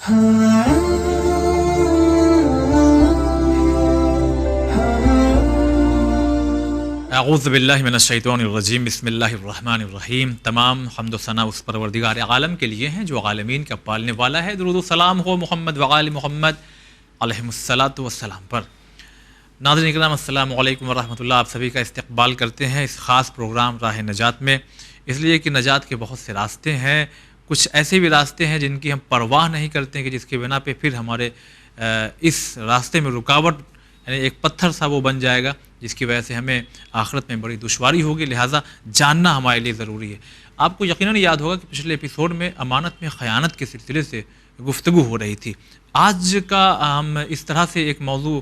اعوذ باللہ من الشیطان الرجیم، بسم اللہ الرحمن الرحیم۔ تمام حمد و ثنا اس پروردگار عالم کے لیے ہیں جو عالمین کا پالنے والا ہے۔ درود و سلام ہو محمد وآل محمد علیہم الصلاۃ والسلام پر۔ ناظرین کرام، السلام علیکم ورحمۃ اللہ۔ آپ سبھی کا استقبال کرتے ہیں اس خاص پروگرام راہ نجات میں، اس لیے کہ نجات کے بہت سے راستے ہیں۔ کچھ ایسے بھی راستے ہیں جن کی ہم پرواہ نہیں کرتے کہ جس کے بنا پہ پھر ہمارے اس راستے میں رکاوٹ، یعنی ایک پتھر سا وہ بن جائے گا جس کی وجہ سے ہمیں آخرت میں بڑی دشواری ہوگی، لہٰذا جاننا ہمارے لیے ضروری ہے۔ آپ کو یقیناً یاد ہوگا کہ پچھلے ایپیسوڈ میں امانت میں خیانت کے سلسلے سے گفتگو ہو رہی تھی۔ آج کا ہم اس طرح سے ایک موضوع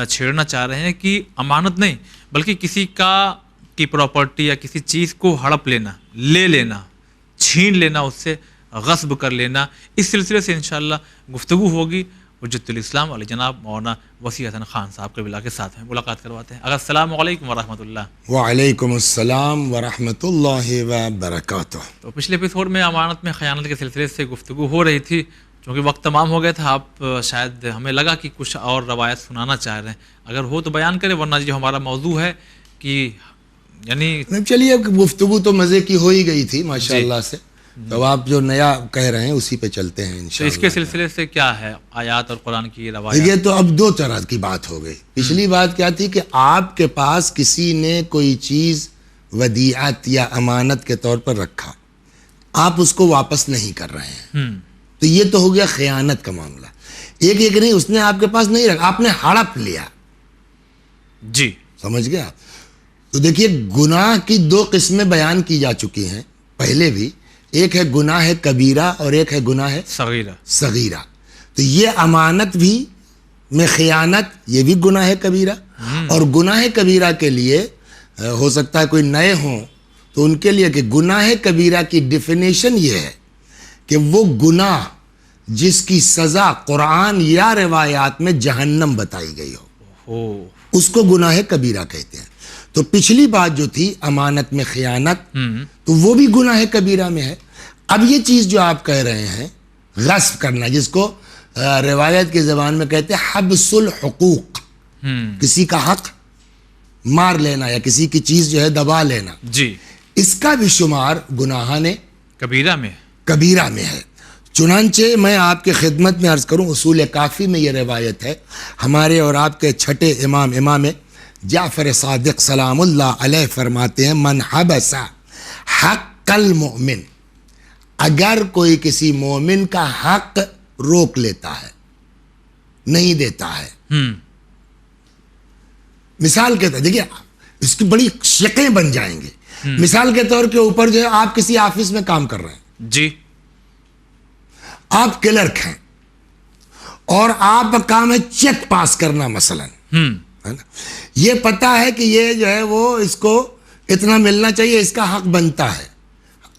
چھیڑنا چاہ رہے ہیں کہ امانت نہیں بلکہ کسی کی پراپرٹی یا کسی چیز کو ہڑپ لینا، لے لینا، چھین لینا، اس سے غصب کر لینا، اس سلسلے سے انشاءاللہ گفتگو ہوگی۔ حجت الاسلام علیہ جناب مولانا وسیع حسن خان صاحب کے بلا کے ساتھ ہیں، ملاقات کرواتے ہیں۔ السلام علیکم ورحمۃ اللہ۔ وعلیکم السلام ورحمۃ اللہ وبرکاتہ۔ تو پچھلے ایپیسوڈ میں امانت میں خیانت کے سلسلے سے گفتگو ہو رہی تھی، چونکہ وقت تمام ہو گیا تھا۔ آپ شاید ہمیں لگا کہ کچھ اور روایت سنانا چاہ رہے ہیں، اگر ہو تو بیان کریں، ورنہ جو ہمارا موضوع ہے کہ یعنی چلیے گفتگو تو مزے کی ہو ہی گئی تھی ماشاء اللہ سے، تو آپ جو نیا کہہ رہے ہیں اسی پہ چلتے ہیں تو انشاءاللہ۔ اس کے سلسلے سے کیا ہے آیات اور قرآن کی روایت؟ یہ تو اب دو طرح کی بات ہو گئی۔ پچھلی بات کیا تھی کہ آپ کے پاس کسی نے کوئی چیز ودیعت یا امانت کے طور پر رکھا، آپ اس کو واپس نہیں کر رہے ہیں، تو یہ تو ہو گیا خیانت کا معاملہ۔ ایک نہیں، اس نے آپ کے پاس نہیں رکھا، آپ نے ہڑپ لیا، جی سمجھ گیا۔ تو دیکھیے گناہ کی دو قسمیں بیان کی جا چکی ہیں پہلے بھی، ایک ہے گناہ کبیرہ اور ایک ہے گناہ صغیرہ۔ تو یہ امانت بھی میں خیانت، یہ بھی گناہ کبیرہ، اور گناہ کبیرہ کے لیے ہو سکتا ہے کوئی نئے ہوں تو ان کے لیے کہ گناہ کبیرہ کی ڈیفینیشن یہ ہے کہ وہ گناہ جس کی سزا قرآن یا روایات میں جہنم بتائی گئی ہو، اس کو گناہ کبیرہ کہتے ہیں۔ تو پچھلی بات جو تھی امانت میں خیانت، تو وہ بھی گناہ کبیرہ میں ہے۔ اب یہ چیز جو آپ کہہ رہے ہیں غصب کرنا، جس کو روایت کی زبان میں کہتے ہیں حبس الحقوق، کسی کا حق مار لینا یا کسی کی چیز جو ہے دبا لینا، جی، اس کا بھی شمار گناہان کبیرہ میں ہے۔ چنانچہ میں آپ کے خدمت میں عرض کروں، اصول کافی میں یہ روایت ہے، ہمارے اور آپ کے چھٹے امام جعفر صادق سلام اللہ علیہ فرماتے ہیں، من حبس حق المؤمن، اگر کوئی کسی مومن کا حق روک لیتا ہے، نہیں دیتا ہے، مثال کے طور، دیکھیے اس کی بڑی شکلیں بن جائیں گے۔ مثال کے طور کے اوپر جو ہے آپ کسی آفس میں کام کر رہے ہیں، جی، آپ کلرک ہیں اور آپ کا کام ہے چیک پاس کرنا مثلا، یہ پتا ہے کہ یہ جو ہے وہ اس کو اتنا ملنا چاہیے، اس کا حق بنتا ہے۔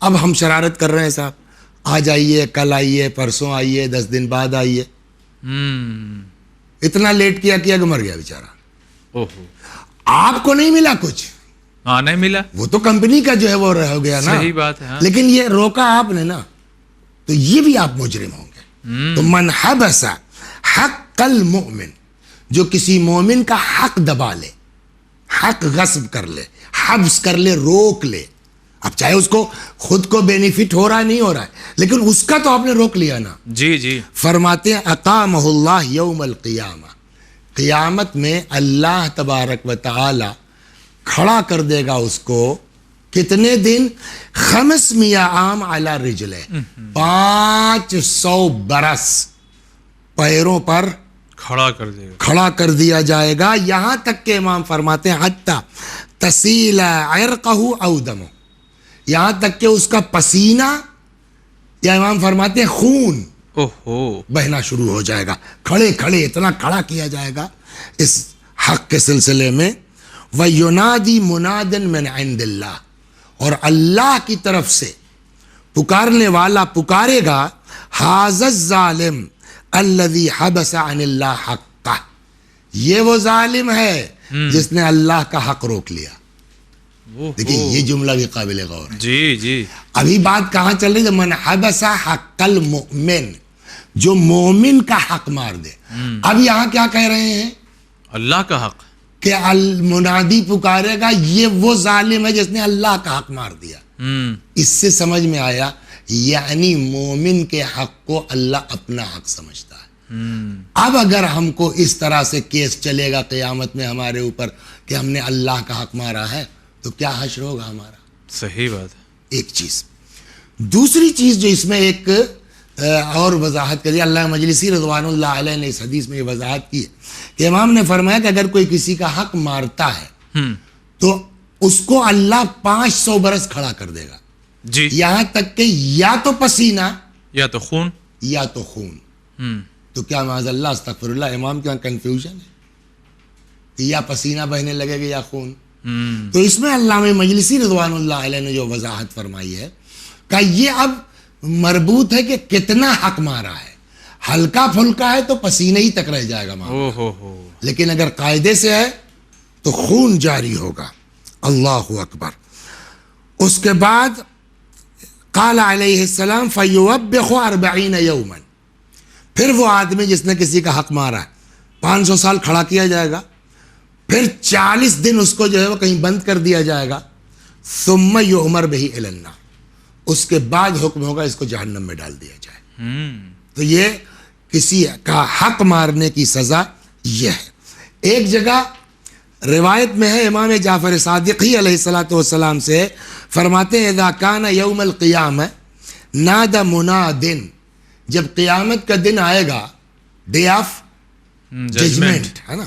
اب ہم شرارت کر رہے ہیں، صاحب آج آئیے، کل آئیے، پرسوں آئیے، 10 دن بعد آئیے، اتنا لیٹ کیا کہ مر گیا بیچارہ۔ آپ کو نہیں ملا کچھ، نہیں ملا، وہ تو کمپنی کا جو ہے وہ ہو گیا نا، صحیح بات ہے، لیکن یہ روکا آپ نے نا، تو یہ بھی آپ مجرم ہوں گے۔ تو من حبس حق المؤمن، جو کسی مومن کا حق دبا لے، حق غصب کر لے، حبس کر لے، روک لے، اب چاہے اس کو خود کو بینیفٹ ہو رہا ہے نہیں ہو رہا ہے، لیکن اس کا تو آپ نے روک لیا نا۔ جی، فرماتے ہیں اقامہ اللہ یوم القیامہ، قیامت میں اللہ تبارک و تعالی کھڑا کر دے گا اس کو، کتنے دن؟ 500 عام علی رجلے، 500 برس پیروں پر کھڑا کر دیا جائے گا، یہاں تک کہ امام فرماتے ہیں حتی تسیل عرقہ او دمہ، یہاں تک کہ اس کا پسینہ یا امام فرماتے ہیں خون بہنا شروع ہو جائے گا، کھڑے اتنا کھڑا کیا جائے گا اس حق کے سلسلے میں۔ وَيُنَادِي مُنَادٍ مِّنْ عِنْدِ اللَّهِ، اور اللہ کی طرف سے پکارنے والا پکارے گا، هَذَا الظَّالِمُ الَّذِي حَبَسَ عَنِ اللَّهِ حَقَّهُ، یہ وہ ظالم ہے جس نے اللہ کا حق روک لیا۔ دیکھیں یہ جملہ بھی قابل غور ہے۔ جی، ابھی بات کہاں چل رہی ہے؟ من حبس حق المؤمن، جو مومن کا حق مار دے. اب یہاں کیا کہہ رہے ہیں؟ اللہ کا حق. کہ المنادی پکارے گا یہ وہ ظالم ہے جس نے اللہ کا حق مار دیا. اس سے سمجھ میں آیا یعنی مومن کے حق کو اللہ اپنا حق سمجھتا ہے. اب اگر ہم کو اس طرح سے کیس چلے گا قیامت میں ہمارے اوپر کہ ہم نے اللہ کا حق مارا ہے تو کیا حشر ہوگا ہمارا؟ صحیح بات ہے. ایک چیز. دوسری چیز جو اس میں ایک اور وضاحت کری، اللہ مجلسی رضوان اللہ علیہ نے اس حدیث میں یہ وضاحت کی ہے کہ امام نے فرمایا کہ اگر کوئی کسی کا حق مارتا ہے تو اس کو اللہ 500 برس کھڑا کر دے گا. جی. یہاں تک کہ یا تو پسینہ یا تو خون. تو کیا معاذ اللہ استغفر اللہ، امام کیا کنفیوژن ہے کہ یا پسینہ بہنے لگے گا یا خون. تو اس میں علامہ مجلسی رضوان اللہ علیہ نے جو وضاحت فرمائی ہے کہ یہ اب مربوط ہے کہ کتنا حق مارا ہے. ہلکا پھلکا ہے تو پسینہ ہی تک رہ جائے گا لیکن اگر قاعدے سے ہے تو خون جاری ہوگا. اللہ اکبر. اس کے بعد قال علیہ السلام فیوبخ 40 یوما، پھر وہ آدمی جس نے کسی کا حق مارا ہے 500 سال کھڑا کیا جائے گا، پھر 40 دن اس کو جو ہے وہ کہیں بند کر دیا جائے گا. ثم یؤمر بہ الی النار، اس کے بعد حکم ہوگا اس کو جہنم میں ڈال دیا جائے. تو یہ کسی کا حق مارنے کی سزا یہ ہے. ایک جگہ روایت میں ہے امام جعفر صادقی علیہ الصلوۃ والسلام سے فرماتے ہیں اذا کان یوم القیامہ نادى مناد، جب قیامت کا دن آئے گا، ڈے آف ججمنٹ ہے نا،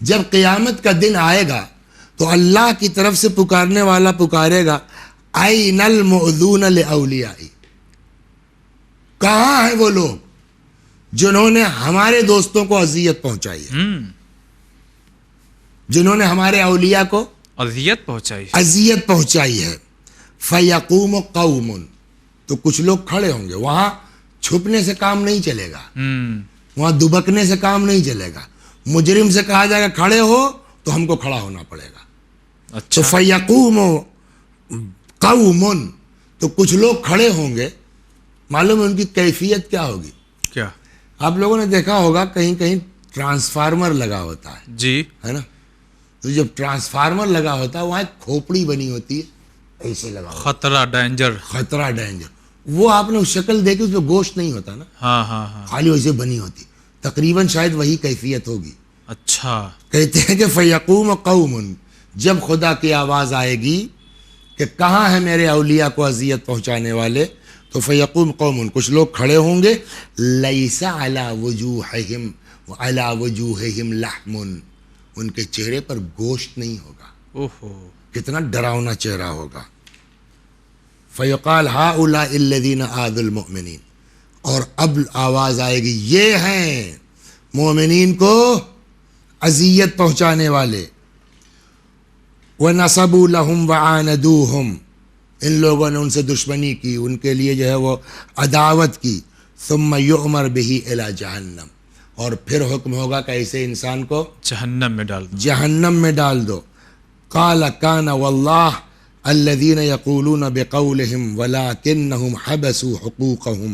جب قیامت کا دن آئے گا تو اللہ کی طرف سے پکارنے والا پکارے گا این المؤذون لاولیائی، کہاں ہیں وہ لوگ جنہوں نے ہمارے دوستوں کو اذیت پہنچائی ہے، جنہوں نے ہمارے اولیاء کو اذیت پہنچائی ہے. فیقوم قوم، تو کچھ لوگ کھڑے ہوں گے. وہاں چھپنے سے کام نہیں چلے گا، وہاں دبکنے سے کام نہیں چلے گا. مجرم سے کہا جائے گا کھڑے ہو تو ہم کو کھڑا ہونا پڑے گا. تو فیقوم قوم، تو کچھ لوگ کھڑے ہوں گے. معلوم ہے ان کی کیفیت کیا ہوگی؟ کیا آپ لوگوں نے دیکھا ہوگا کہیں کہیں ٹرانسفارمر لگا ہوتا ہے جی، ہے نا. تو جب ٹرانسفارمر لگا ہوتا ہے وہاں ایک کھوپڑی بنی ہوتی ہے ایسے لگا، خطرہ ڈینجر. وہ آپ نے اس شکل دیکھی، اس میں گوشت نہیں ہوتا نا، خالی ویسے بنی ہوتی. تقریباً شاید وہی کیفیت ہوگی. اچھا. کہتے ہیں کہ فیقوم قوم، جب خدا کی آواز آئے گی کہ کہاں ہے میرے اولیاء کو اذیت پہنچانے والے، تو فیقوم قوم، کچھ لوگ کھڑے ہوں گے. لیس علی وجوہہم وعلی وجوہہم لحم، ان کے چہرے پر گوشت نہیں ہوگا. کتنا ڈراؤنا چہرہ ہوگا. فیقال ہؤلاء الذین آذوا المؤمنین، اور اب آواز آئے گی یہ ہیں مومنین کو اذیت پہنچانے والے. وَنَصَبُوا لَهُمْ وَعَانَدُوهُمْ، ان لوگوں نے ان سے دشمنی کی، ان کے لیے جو ہے وہ عداوت کی. ثُمَّ يُؤْمَرْ بِهِ إِلَى جَهَنَّمْ، اور پھر حکم ہوگا کہ ایسے انسان کو جہنم میں ڈال دو. قَالَ كَانَ وَاللَّهِ الَّذِينَ يَقُولُونَ بِقَوْلِهِمْ وَلَكِنَّهُمْ حَبَسُوا حُقُوقَهُمْ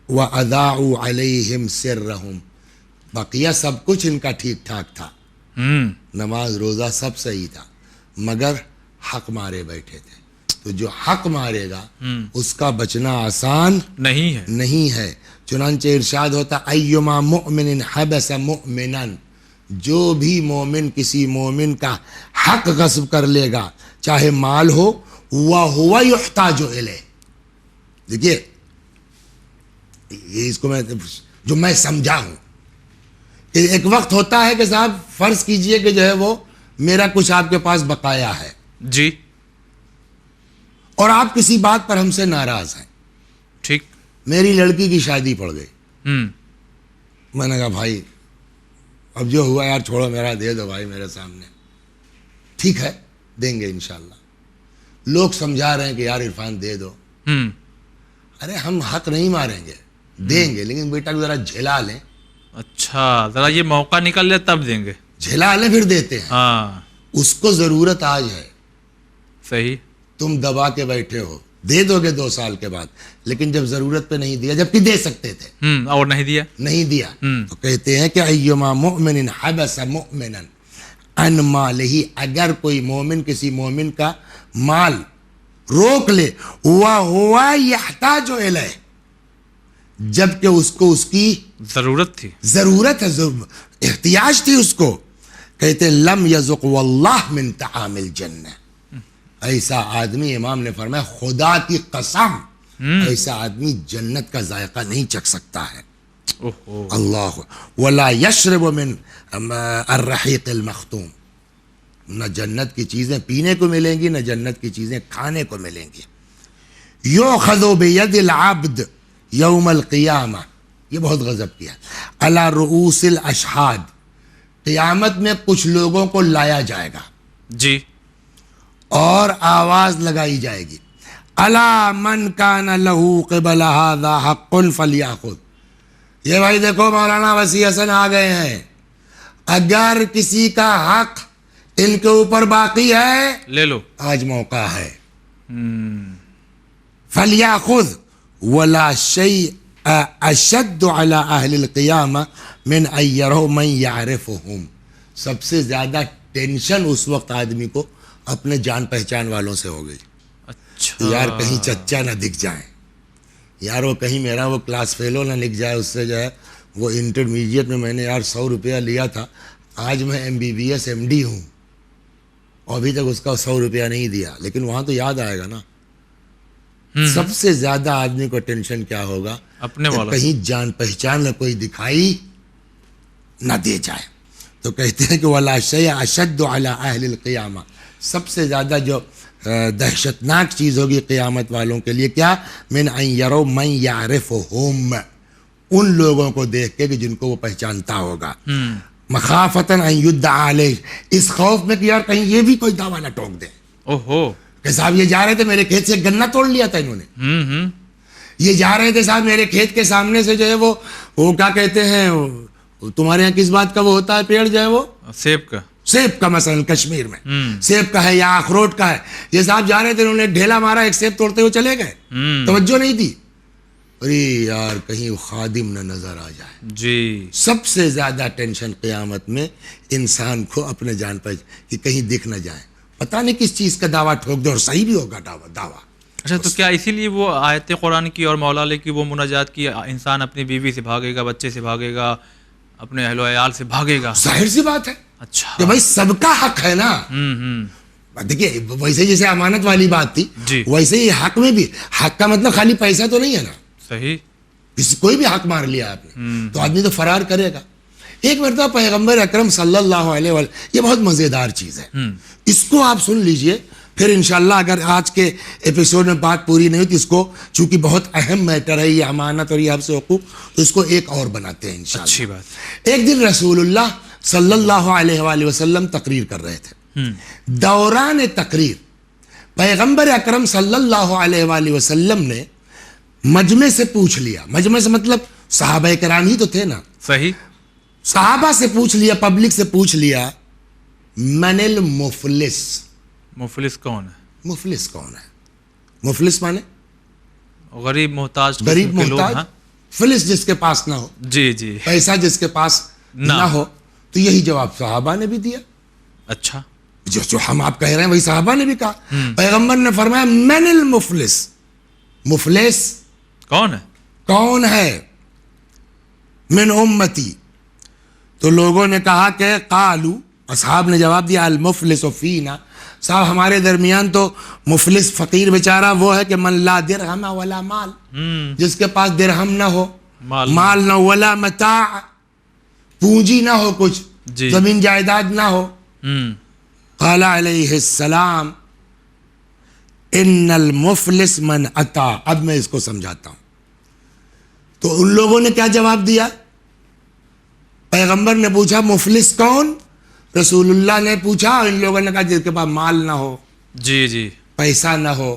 وَأَذَاعُوا عَلَيْهِمْ سِرَّهُمْ. بقیہ سب کچھ ان کا ٹھیک ٹھاک تھا، نماز روزہ سب صحیح تھا، مگر حق مارے بیٹھے تھے. تو جو حق مارے گا اس کا بچنا آسان نہیں ہے. چنانچہ ارشاد ہوتا ایما مؤمن حبس مؤمنا، جو بھی مومن کسی مومن کا حق غصب کر لے گا، چاہے مال ہو، وَهُوَ يُحْتَاجُ إِلَيْهِ. دیکھیے یہ اس کو میں سمجھا ہوں کہ ایک وقت ہوتا ہے کہ صاحب فرض کیجئے کہ جو ہے وہ میرا کچھ آپ کے پاس بقایا ہے جی، اور آپ کسی بات پر ہم سے ناراض ہیں. ٹھیک. میری لڑکی کی شادی پڑ گئی. میں نے کہا بھائی اب جو ہوا یار چھوڑو، میرا دے دو بھائی میرے سامنے. ٹھیک ہے دیں گے انشاءاللہ. لوگ سمجھا رہے ہیں کہ یار عرفان دے دو. ارے ہم حق نہیں ماریں گے، دیں گے، لیکن بیٹا ذرا جھلا لیں. اچھا، ذرا یہ موقع نکل لے تب دیں گے. جھلا لیں پھر دیتے ہیں. اس کو ضرورت آج ہے. صحیح. تم دبا کے بیٹھے ہو، دے دو گے 2 سال کے بعد، لیکن جب ضرورت پہ نہیں دیا، جبکہ دے سکتے تھے اور نہیں دیا. نہیں دیا. تو کہتے ہیں کہ ایما مؤمن حبس مؤمنا عن مالہ، اگر کوئی مومن کسی مومن کا مال روک لے وہو یحتاج الیہ، جبکہ اس کو اس کی ضرورت تھی، ضرورت ہے، احتیاج تھی اس کو، کہتے لم یذق واللہ من طعام الجنہ، ایسا آدمی، امام نے فرمایا خدا کی قسم ایسا آدمی جنت کا ذائقہ نہیں چکھ سکتا ہے. اللہ ولا یشرب من الرحیق المختوم، نہ جنت کی چیزیں پینے کو ملیں گی، نہ جنت کی چیزیں کھانے کو ملیں گی. یؤخذ بید العبد یوم القیامہ، یہ بہت غضب کیا، علی رؤوس الاشہاد، قیامت میں کچھ لوگوں کو لایا جائے گا جی، اور آواز لگائی جائے گی، الا من کان لہ قبل ھذا حق فلیأخذ. یہ بھائی دیکھو مولانا وسیع حسن آ گئے ہیں، اگر کسی کا حق ان کے اوپر باقی ہے لے لو، آج موقع ہے. فلیأخذ ولا شیء اشد علی اہل القیامہ من ان یروا من یعرفہم. سب سے زیادہ ٹینشن اس وقت آدمی کو اپنے جان پہچان والوں سے ہو گئی. اچھا یار کہیں چچا نہ دکھ جائیں، یار وہ کہیں میرا وہ کلاس فیلو نہ لکھ جائے، اس سے جو ہے وہ انٹرمیڈیٹ میں نے یار 100 روپیہ لیا تھا، آج میں MBBS MD ہوں اور ابھی تک اس کا 100 روپیہ نہیں دیا. لیکن وہاں تو یاد آئے گا نا. سب سے زیادہ آدمی کو ٹینشن کیا ہوگا؟ اپنے کہ والا، کہیں جان پہچان نہ کوئی دکھائی نہ دے جائے. تو کہتے ہیں کہ ولا شیء اشد علی اہل القیامہ، سب سے زیادہ جو دہشتناک چیز ہوگی قیامت والوں کے لیے کیا؟ من ان یروا من یعرفہم، ان لوگوں کو دیکھ کے کہ جن کو وہ پہچانتا ہوگا. مخافتاً ان یدعی علیہ، اس خوف میں کہ یار کہیں یہ بھی کوئی دعویٰ نہ ٹوک دے اوہو، کہ صاحب یہ جا رہے تھے میرے کھیت سے گنا توڑ لیا تھا انہوں نے، یہ جا رہے تھے صاحب میرے کھیت کے سامنے سے جو ہے وہ کیا کہتے ہیں، تمہارے یہاں کس بات کا وہ ہوتا ہے پیڑ جو ہے وہ سیب کا، سیب کا، مثلا کشمیر میں سیب کا ہے یا اخروٹ کا ہے، یہ صاحب جا رہے تھے انہوں نے ڈھیلا مارا، ایک سیب توڑتے ہوئے چلے گئے، توجہ نہیں دی. ارے یار کہیں وہ خادم نہ نظر آ جائے. جی، سب سے زیادہ ٹینشن قیامت میں انسان کو اپنے جان پر کہ کہیں دکھ نہ جائے، پتہ نہیں کس چیز کا دعویٰ ٹھوک دے اور صحیح بھی ہوگا دعویٰ. اچھا تو کیا اسی لیے وہ آیت قرآن کی اور مولا علیہ کی وہ مناجات کی، انسان اپنی بیوی سے بھاگے گا، بچے سے بھاگے گا، اپنے اہل و عیال سے بھاگے گا؟ ظاہر سی بات ہے اچھا کہ بھائی سب کا حق ہے نا. دیکھیے ویسے جیسے امانت والی بات تھی جی، ویسے ہی حق میں بھی، حق کا مطلب خالی پیسہ تو نہیں ہے نا، صحیح، کوئی بھی حق مار لیا آپ نے تو آدمی تو فرار کرے گا. ایک مرتبہ پیغمبر اکرم صلی اللہ علیہ وسلم، یہ بہت مزیدار چیز ہے، اس کو آپ سن لیجئے، پھر انشاءاللہ اگر آج کے ایپیسوڈ میں بات پوری نہیں ہوتی، اس کو چونکہ بہت اہم میٹر ہے یہ امانت اور یہ آپ سے حقوق، تو اس کو ایک اور بناتے ہیں انشاءاللہ. اچھی بات. ایک دن رسول اللہ صلی اللہ علیہ وآلہ وسلم تقریر کر رہے تھے. دوران تقریر پیغمبر اکرم صلی اللہ علیہ وآلہ وسلم نے مجمع سے پوچھ لیا، مجمع سے مطلب صحابہ کرام ہی تو تھے نا، صحیح، صحابہ سے پوچھ لیا، پبلک سے پوچھ لیا، من المفلس، مفلس کون ہے؟ مفلس کون ہے؟ مفلس مانے غریب محتاج، غریب قسم کے لوگ، محتاج، ہاں فلس جس کے پاس نہ ہو، جی جی، پیسہ جس کے پاس نہ ہو. تو یہی جواب صحابہ نے بھی دیا، اچھا، جو ہم آپ کہہ رہے ہیں وہی صحابہ نے بھی کہا. پیغمبر نے فرمایا من المفلس، مفلس کون ہے؟ کون ہے؟ من امتی. تو لوگوں نے کہا کہ قالو، اصحاب نے جواب دیا المفلس فینا، صاحب ہمارے درمیان تو مفلس فقیر بیچارہ وہ ہے کہ من لا درہم ولا مال، جس کے پاس درہم نہ ہو، مال نہ ولا متاع، پونجی نہ ہو، کچھ زمین جائیداد نہ ہو. قال علیہ السلام ان المفلس من اتا. اب میں اس کو سمجھاتا ہوں. تو ان لوگوں نے کیا جواب دیا؟ پیغمبر نے پوچھا مفلس کون؟ رسول اللہ نے پوچھا، اور ان لوگوں نے کہا جس کے پاس مال نہ ہو، جی جی، پیسہ نہ ہو،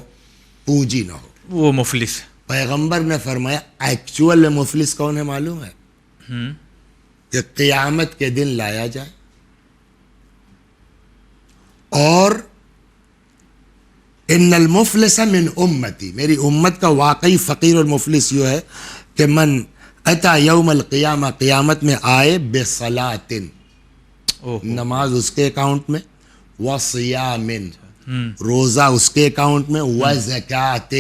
پونجی نہ ہو، وہ مفلس. پیغمبر نے فرمایا ایکچوئل مفلس کون ہے معلوم ہے؟ کہ قیامت کے دن لایا جائے اور ان المفلس من امتی، میری امت کا واقعی فقیر اور مفلس یہ ہے کہ من اتا یوم القیامہ، قیامت میں آئے بصلاۃ، نماز اس کے اکاؤنٹ میں، وصیام، روزہ اس کے اکاؤنٹ میں، وزکات،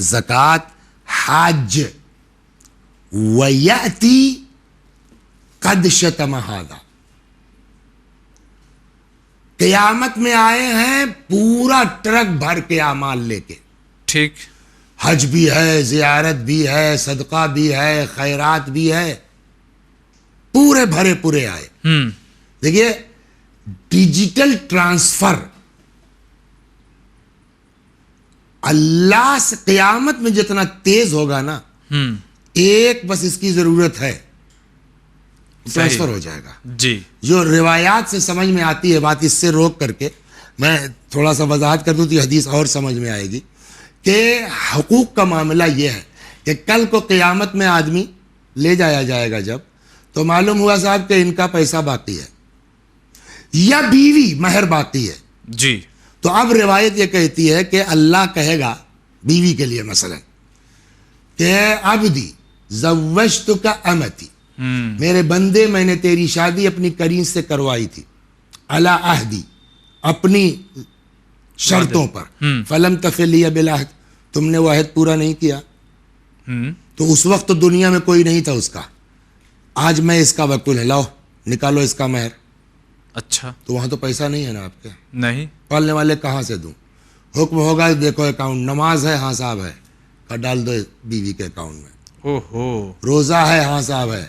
زکات، حج، ویأتی قد شتم ھذا، قیامت میں آئے ہیں پورا ٹرک بھر کے اعمال لے کے، ٹھیک، حج بھی ہے، زیارت بھی ہے، صدقہ بھی ہے، خیرات بھی ہے، پورے بھرے پورے آئے۔ دیکھیے ڈیجیٹل ٹرانسفر اللہ سے قیامت میں جتنا تیز ہوگا نا، ایک بس اس کی ضرورت ہے، ٹرانسفر ہو جائے گا۔ جی، جو روایات سے سمجھ میں آتی ہے بات، اس سے روک کر کے میں تھوڑا سا وضاحت کر دوں تو یہ حدیث اور سمجھ میں آئے گی کہ حقوق کا معاملہ یہ ہے کہ کل کو قیامت میں آدمی لے جایا جائے گا جب، تو معلوم ہوا صاحب کہ ان کا پیسہ باقی ہے یا بیوی مہر باقی ہے، جی، تو اب روایت یہ کہتی ہے کہ اللہ کہے گا بیوی کے لیے مثلا کہ عبدی زوجتک امتی، میرے بندے میں نے تیری شادی اپنی کرین سے کروائی تھی، علی عہدی، اپنی شرطوں پر، فلم تفلی بالعہد، تم نے وہ عہد پورا نہیں کیا، تو اس وقت تو دنیا میں کوئی نہیں تھا اس کا، آج میں اس کا وکیل ہے، لاؤ نکالو اس کا مہر، اچھا، تو وہاں تو پیسہ نہیں ہے نا آپ کے، نہیں، پالنے والے کہاں سے دوں، حکم ہوگا دیکھو اکاؤنٹ، نماز ہے ہاں صاحب ہے، ڈال دو بیوی کے اکاؤنٹ میں، اوہو، روزہ ہے ہاں صاحب ہے،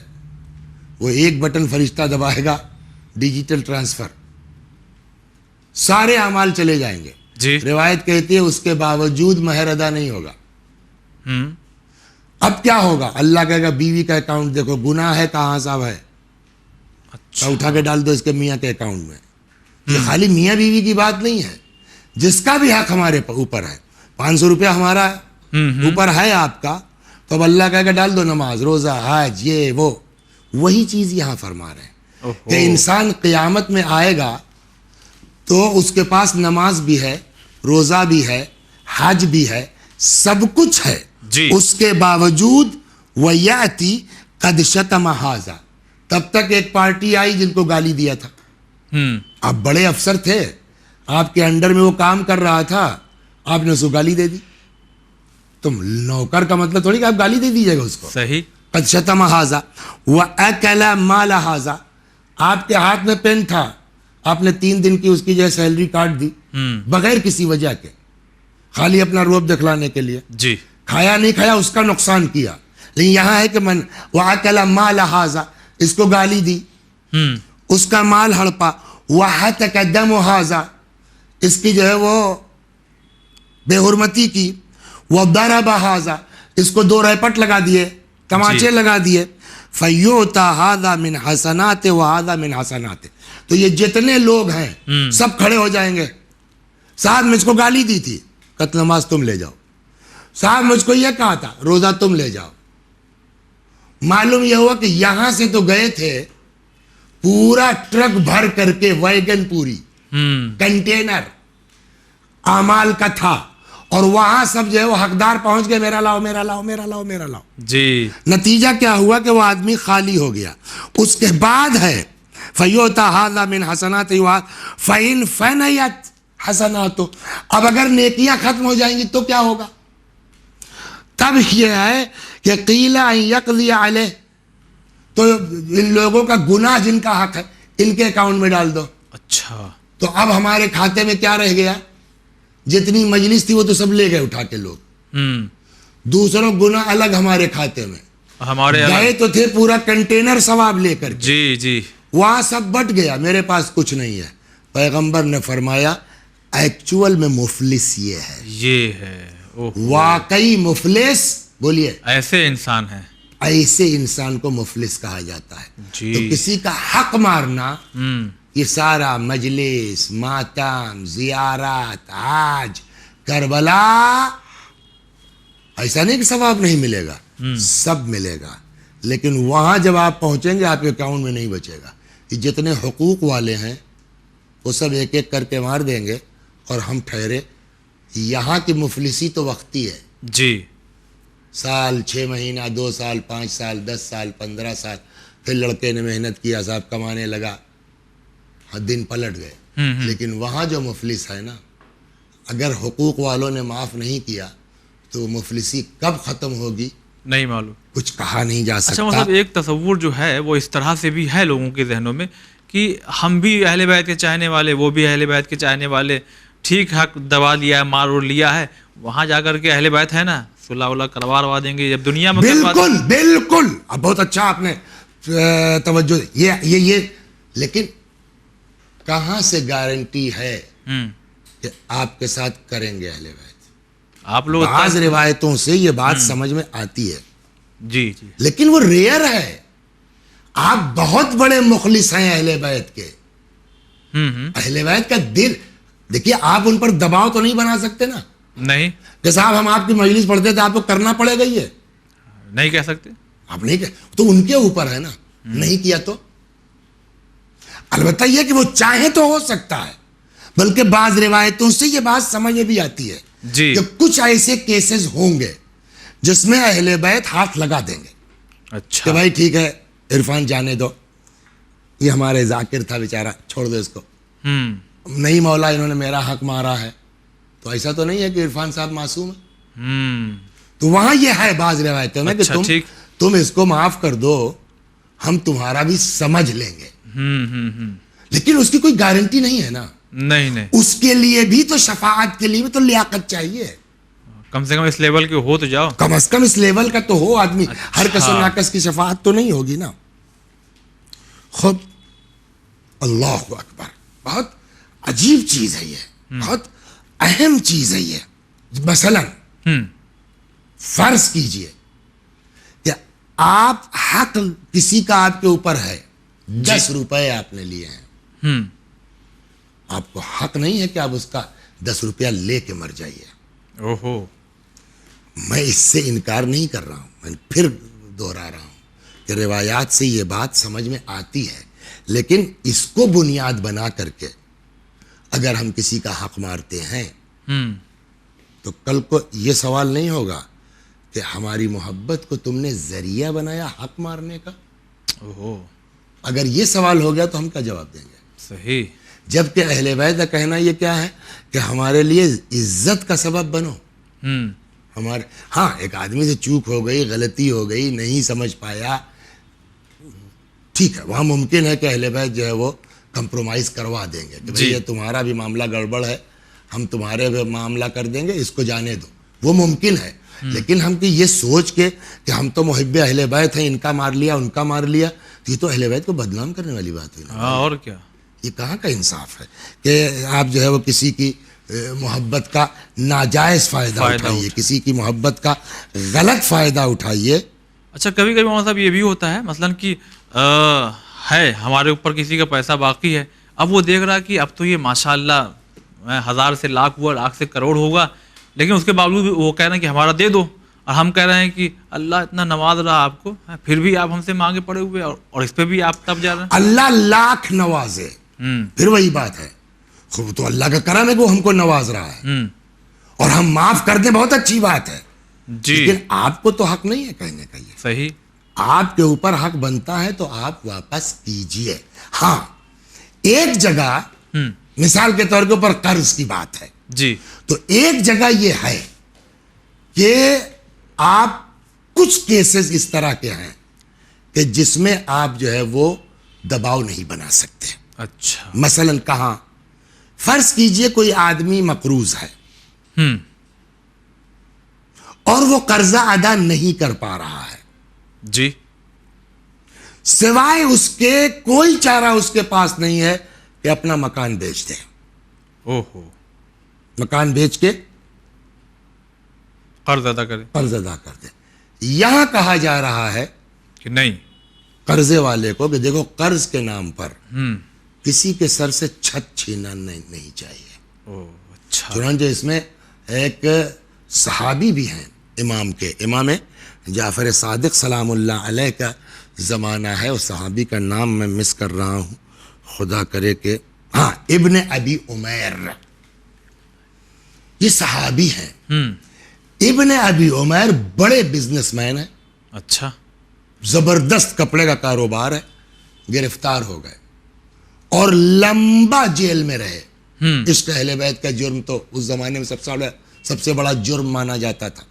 وہ ایک بٹن فرشتہ دبائے گا، ڈیجیٹل ٹرانسفر، سارے اعمال چلے جائیں گے۔ جی، روایت کہتی ہے اس کے باوجود مہر ادا نہیں ہوگا۔ اب کیا ہوگا؟ اللہ کہے گا بیوی کا اکاؤنٹ دیکھو، گناہ ہے کہاں صاحب ہے، اچھا، اٹھا کے ڈال دو اس کے میاں کے اکاؤنٹ میں۔ یہ خالی میاں بیوی کی بات نہیں ہے، جس کا بھی حق ہمارے اوپر ہے، 500 روپیہ ہمارا اوپر ہے آپ کا، تو اب اللہ کہے گا ڈال دو، نماز، روزہ، حج، یہ وہ، وہی چیز یہاں فرما رہے ہیں کہ انسان قیامت میں آئے گا تو اس کے پاس نماز بھی ہے، روزہ بھی ہے، حج بھی ہے، سب کچھ ہے، جی، اس کے باوجود وَيَأْتِي قَدْ شَتَمَ هَذَا، تب تک ایک پارٹی آئی جن کو گالی دیا تھا، آپ بڑے افسر تھے، آپ کے انڈر میں وہ کام کر رہا تھا، آپ نے اس کو گالی دے دی، تم نوکر کا مطلب تھوڑی کہ آپ گالی دے دیجیے گا اس کو، صحیح، قد شتم ھذا وَأَكَلَ مَالَ ھذا، آپ کے ہاتھ میں پین تھا، آپ نے 3 دن کی اس کی جو ہے سیلری کاٹ دی بغیر کسی وجہ کے، خالی اپنا روب دکھلانے کے لیے، جی، کھایا نہیں کھایا اس کا نقصان کیا، لیکن یہاں ہے کہ من وَأَكَلَ مَالَ ھذا، اس کو گالی دی، اس کا مال ہڑپا، وَحَتَكَ دَمُ ھذا، اس کی جو ہے وہ بے حرمتی کی، وَضَرَبَ ھذا، اس کو 2 ریپٹ لگا دیے، تماچے لگا دیے، فَيُؤْتَى هَذَا مِنْ حَسَنَاتِ وَهَذَا مِنْ حَسَنَاتِ، تو یہ جتنے لوگ ہیں سب کھڑے ہو جائیں گے، صاحب مجھ کو گالی دی تھی، قتل نماز تم لے جاؤ، صاحب مجھ کو یہ کہا تھا روزہ تم لے جاؤ۔ معلوم یہ ہوا کہ یہاں سے تو گئے تھے پورا ٹرک بھر کر کے، ویگن پوری، کنٹینر اعمال کا تھا، اور وہاں سب جو ہے وہ حقدار پہنچ گئے، میرا لاؤ میرا لاؤ میرا لاؤ میرا لاؤ، جی، نتیجہ کیا ہوا کہ وہ آدمی خالی ہو گیا۔ اس کے بعد ہے فَيُؤْتَى هَذَا مِنْ حَسَنَاتِ فَإِنْ فَنِيَتْ حَسَنَاتُ، اب اگر نیکیاں ختم ہو جائیں گی تو کیا ہوگا؟ تب یہ ہے کہ قِيلَ أَن يَقْضِيَ عَلَيْهِ، تو ان لوگوں کا گناہ جن کا حق ہے ان کے اکاؤنٹ میں ڈال دو، اچھا، تو اب ہمارے کھاتے میں کیا رہ گیا؟ جتنی مجلس تھی وہ تو سب لے گئے اٹھا کے لوگ، دوسروں گناہ الگ ہمارے کھاتے میں، ہمارے گئے تو تھے پورا کنٹینر ثواب لے کر کے، جی، جی، وہاں سب بٹ گیا، میرے پاس کچھ نہیں ہے۔ پیغمبر نے فرمایا ایکچول میں مفلس یہ ہے، یہ ہے، واقعی مفلس، بولیے، ایسے انسان ہیں، ایسے انسان کو مفلس کہا جاتا ہے۔ جی، تو کسی کا حق مارنا، یہ سارا مجلس، ماتم، زیارت، حج، کربلا، ایسا نہیں کہ ثواب نہیں ملے گا، سب ملے گا، لیکن وہاں جب آپ پہنچیں گے آپ کے اکاؤنٹ میں نہیں بچے گا۔ یہ جتنے حقوق والے ہیں وہ سب ایک ایک کر کے مار دیں گے، اور ہم ٹھہرے یہاں کی مفلسی تو وقتی ہے، جی سال 6 مہینہ 2 سال 5 سال 10 سال 15 سال، پھر لڑکے نے محنت کیا، صاحب کمانے لگا، دن پلٹ گئے. لیکن وہاں جو مفلس ہے نا، اگر حقوق والوں نے معاف نہیں کیا تو مفلسی کب ختم ہوگی نہیں معلوم، کچھ کہا نہیں جا اچھا سکتا. مطلب ایک تصور جو ہے وہ اس طرح سے بھی ہے لوگوں کے ذہنوں میں کہ ہم بھی اہل بیت کے چاہنے والے، وہ بھی اہل بیت کے چاہنے والے، ٹھیک حق دبا لیا ہے، مار لیا ہے، وہاں جا کر کے اہل بیت ہے نا صلح ولا کروا دیں گے، جب دنیا میں بالکل بالکل. اب بہت اچھا آپ نے توجہ یہ لیکن کہاں سے گارنٹی ہے کہ آپ کے ساتھ کریں گے اہل بیت؟ آپ لوگ بعض روایتوں سے یہ بات سمجھ میں آتی ہے، جی جی لیکن وہ ریئر ہے. آپ بہت بڑے مخلص ہیں اہل بیت کے. اہل بیت کا دل دیکھیے، آپ ان پر دباؤ تو نہیں بنا سکتے نا نہیں کہ صاحب ہم آپ کی مجلس پڑھتے تھے، آپ کو کرنا پڑے گا، یہ نہیں کہہ سکتے. آپ نہیں تو ان کے اوپر ہے نا، نہیں کیا تو. البتہ یہ کہ وہ چاہیں تو ہو سکتا ہے، بلکہ بعض روایتوں سے یہ بات سمجھ میں بھی آتی ہے جی کہ کچھ ایسے کیسز ہوں گے جس میں اہل بیت ہاتھ لگا دیں گے کہ اچھا بھائی ٹھیک ہے عرفان جانے دو، یہ ہمارے ذاکر تھا بیچارہ، چھوڑ دو اس کو. نہیں مولا انہوں نے میرا حق مارا ہے، تو ایسا تو نہیں ہے کہ عرفان صاحب معصوم ہے. تو وہاں یہ ہے بعض روایتوں میں کہ اچھا، ٹھیک. تم اس کو معاف کر دو، ہم تمہارا بھی سمجھ لیں گے. لیکن اس کی کوئی گارنٹی نہیں ہے نا. نہیں اس کے لیے بھی تو شفاعت کے لیے بھی تو لیاقت چاہیے، کم سے کم اس لیول کے ہو تو جاؤ، کم از کم اس لیول کا تو ہو آدمی. ہر کس و ناقص کی شفاعت تو نہیں ہوگی نا. خود اللہ اکبر، بہت عجیب چیز ہے یہ، بہت اہم چیز ہے یہ. مثلا فرض کیجئے کہ آپ حق کسی کا آپ کے اوپر ہے، 10 روپے آپ نے لیے ہیں، آپ کو حق نہیں ہے کہ آپ اس کا 10 روپیہ لے کے مر جائیے. اوہو، میں اس سے انکار نہیں کر رہا ہوں، میں پھر دوہرا رہا ہوں کہ روایات سے یہ بات سمجھ میں آتی ہے، لیکن اس کو بنیاد بنا کر کے اگر ہم کسی کا حق مارتے ہیں تو کل کو یہ سوال نہیں ہوگا کہ ہماری محبت کو تم نے ذریعہ بنایا حق مارنے کا. اوہو، اگر یہ سوال ہو گیا تو ہم کیا جواب دیں گے؟ صحیح. جبکہ اہل بیت کا کہنا یہ کیا ہے کہ ہمارے لیے عزت کا سبب بنو. ہمارے ہاں ایک آدمی سے چوک ہو گئی، غلطی ہو گئی، نہیں سمجھ پایا، ٹھیک ہے، وہاں ممکن ہے کہ اہل بیت جو ہے وہ کمپرومائز کروا دیں گے کہ بھئی یہ تمہارا بھی معاملہ گڑبڑ ہے، ہم تمہارے بھی معاملہ کر دیں گے، اس کو جانے دو، وہ ممکن ہے. لیکن ہم کی یہ سوچ کے کہ ہم تو محب اہل بیت ہیں، ان کا مار لیا ان کا مار لیا، تو یہ تو اہل بیت کو بدنام کرنے والی بات ہے. اور کیا، یہ کہاں کا انصاف ہے کہ آپ جو ہے وہ کسی کی محبت کا ناجائز فائدہ اٹھائیے، کسی کی محبت کا غلط فائدہ اٹھائیے. اچھا کبھی کبھی مولانا صاحب یہ بھی ہوتا ہے مثلا کہ ہے ہمارے اوپر کسی کا پیسہ باقی ہے، اب وہ دیکھ رہا کہ اب تو یہ ماشاءاللہ 1000 سے لاکھ ہوا، لاکھ سے کروڑ ہوگا، لیکن اس کے باوجود وہ کہہ رہے ہیں کہ ہمارا دے دو، اور ہم کہہ رہے ہیں کہ اللہ اتنا نواز رہا آپ کو، پھر بھی آپ ہم سے مانگے پڑے ہوئے، اور اس پہ بھی آپ تب جا رہے ہیں. اللہ لاکھ نوازے، پھر وہی بات ہے، خوب تو اللہ کا کرم ہے کہ وہ ہم کو نواز رہا ہے، اور ہم معاف کر دیں بہت اچھی بات ہے. جی لیکن آپ کو تو حق نہیں ہے کہنے کا. یہ صحیح، آپ کے اوپر حق بنتا ہے تو آپ واپس کیجئے. ہاں ایک جگہ مثال کے طور کے اوپر قرض کی بات ہے، جی تو ایک جگہ یہ ہے کہ آپ کچھ کیسز اس طرح کے ہیں کہ جس میں آپ جو ہے وہ دباؤ نہیں بنا سکتے. اچھا، مثلا کہاں؟ فرض کیجئے کوئی آدمی مقروض ہے اور وہ قرضہ ادا نہیں کر پا رہا ہے، جی سوائے اس کے کوئی چارہ اس کے پاس نہیں ہے کہ اپنا مکان بیچ دے. اوہو، مکان بیچ کے قرض ادا کرے، قرض ادا کر دے. یہاں کہا جا رہا ہے کہ نہیں قرضے والے کو کہ دیکھو قرض کے نام پر کسی کے سر سے چھت چھینا نہیں چاہیے. اوہ اچھا، چنانچہ اس میں ایک صحابی بھی ہیں امام کے، امام جعفر صادق سلام اللہ علیہ کا زمانہ ہے، اس صحابی کا نام میں مس کر رہا ہوں، خدا کرے کہ ہاں ابن ابی عمیر. یہ صحابی ہیں. ہوں. ابن ابی عمیر بڑے بزنس مین ہیں, اچھا. زبردست کپڑے کا کاروبار ہے, گرفتار ہو گئے اور لمبا جیل میں رہے. عشق اہل بیت کا جرم تو اس زمانے میں سب سے بڑا جرم مانا جاتا تھا.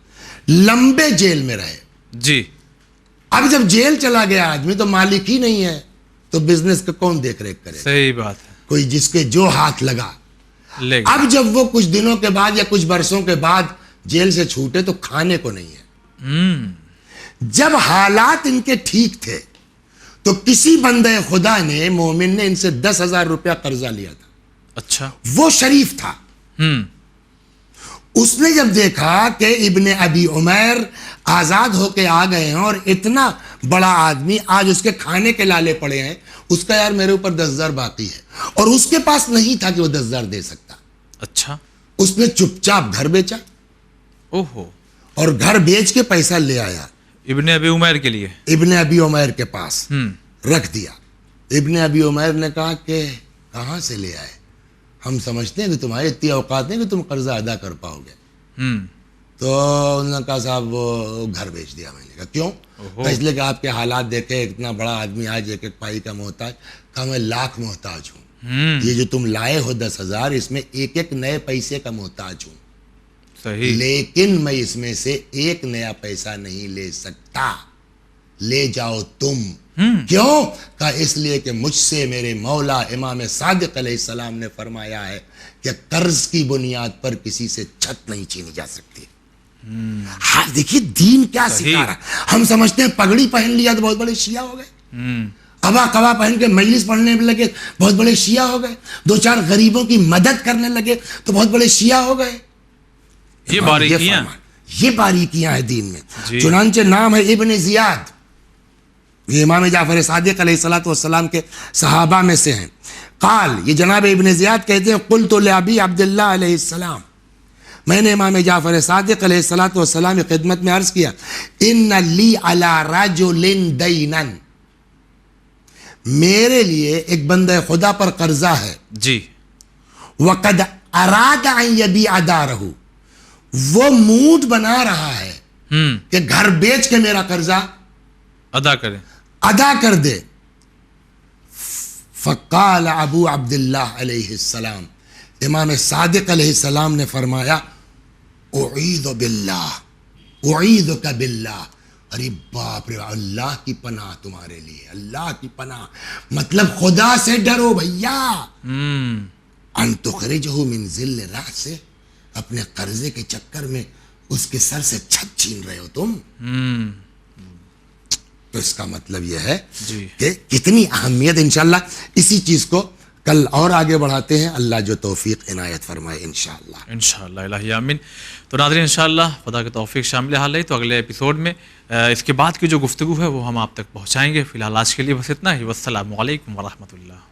لمبے جیل میں رہے. جی. اب جب جیل چلا گیا آدمی تو مالک ہی نہیں ہے, تو بزنس کا کون دیکھ ریکھ کرے؟ صحیح بات ہے. کوئی جس کے جو ہاتھ لگا. لے اب جب وہ کچھ دنوں کے بعد یا کچھ برسوں کے بعد جیل سے چھوٹے تو کھانے کو نہیں ہے. جب حالات ان کے ٹھیک تھے تو کسی بندے خدا نے, مومن نے, ان سے 10,000 روپیہ قرضہ لیا تھا. اچھا. وہ شریف تھا. اس نے جب دیکھا کہ ابن ابی عمیر آزاد ہو کے آ گئے ہیں اور اتنا بڑا آدمی آج اس کے کھانے کے لالے پڑے ہیں, اس کا یار میرے اوپر 10,000 باقی ہے, اور اس کے پاس نہیں تھا کہ وہ 10,000 دے سکتا. اچھا. اس نے چپ چاپ گھر بیچا. اوہو. اور گھر بیچ کے پیسہ لے آیا ابن ابی عمیر کے لیے, ابن ابی عمیر کے پاس رکھ دیا. ابن ابی عمیر نے کہا کہ کہاں سے لے آئے؟ ہم سمجھتے ہیں کہ تمہارے اتنی اوقات نہیں کہ تم قرضہ ادا کر پاؤ گے. تو انہوں نے کہا صاحب وہ گھر بیچ دیا. میں نے کہا کیوں؟ اس لیے کہ آپ کے حالات دیکھے, اتنا بڑا آدمی آج ایک ایک پائی کا محتاج. کہا میں لاکھ محتاج ہوں. یہ جو تم لائے ہو 10,000, اس میں ایک ایک نئے پیسے کا محتاج ہوں. صحیح. لیکن میں اس میں سے ایک نیا پیسہ نہیں لے سکتا. لے جاؤ تم. کیوں؟ کہا اس لیے کہ مجھ سے میرے مولا امام صادق علیہ السلام نے فرمایا ہے کہ قرض کی بنیاد پر کسی سے چھت نہیں چھینی جا سکتی. ہاں دیکھیے دین کیا سکھا رہا. ہم سمجھتے ہیں پگڑی پہن لیا تو بہت بڑے شیعہ ہو گئے, قبا قبا پہن کے مجلس پڑھنے میں لگے بہت بڑے شیعہ ہو گئے, 2-4 غریبوں کی مدد کرنے لگے تو بہت بڑے شیعہ ہو گئے. یہ باریکیاں ہیں دین میں. چنانچہ نام ہے ابن زیاد, یہ امام جعفر صادق علیہ الصلوۃ والسلام کے صحابہ میں سے ہیں. قال, یہ جناب ابن زیاد کہتے ہیں, قلت لابی عبداللہ علیہ السلام, میں نے امام جعفر صادق علیہ الصلوۃ والسلام کی خدمت میں عرض کیا, ان لی علی رجل دینا, میرے لیے ایک بندہ خدا پر قرضہ ہے. جی. وقد اراد ان یبیع دارہ, وہ موڈ بنا رہا ہے کہ گھر بیچ کے میرا قرضہ ادا کر دے. فقال ابو عبداللہ علیہ السلام, امام صادق علیہ السلام نے فرمایا, اعیذ باللہ, اعیذک باللہ, ارے باپ رے, اللہ کی پناہ تمہارے لیے, اللہ کی پناہ. مطلب خدا سے ڈرو بھیا. ان تخرجہ من ذل رأسہ, اپنے قرضے کے چکر میں اس کے سر سے چھت چھین رہے ہو تم. تو اس کا مطلب یہ ہے کہ کتنی اہمیت. انشاءاللہ اسی چیز کو کل اور آگے بڑھاتے ہیں. اللہ جو توفیق عنایت فرمائے انشاءاللہ الہی آمین. تو ناظرین انشاءاللہ خدا کی توفیق شامل حال ہے. تو اگلے ایپیسوڈ میں اس کے بعد کی جو گفتگو ہے وہ ہم آپ تک پہنچائیں گے. فی الحال آج کے لیے بس اتنا ہی. والسلام علیکم ورحمۃ اللہ.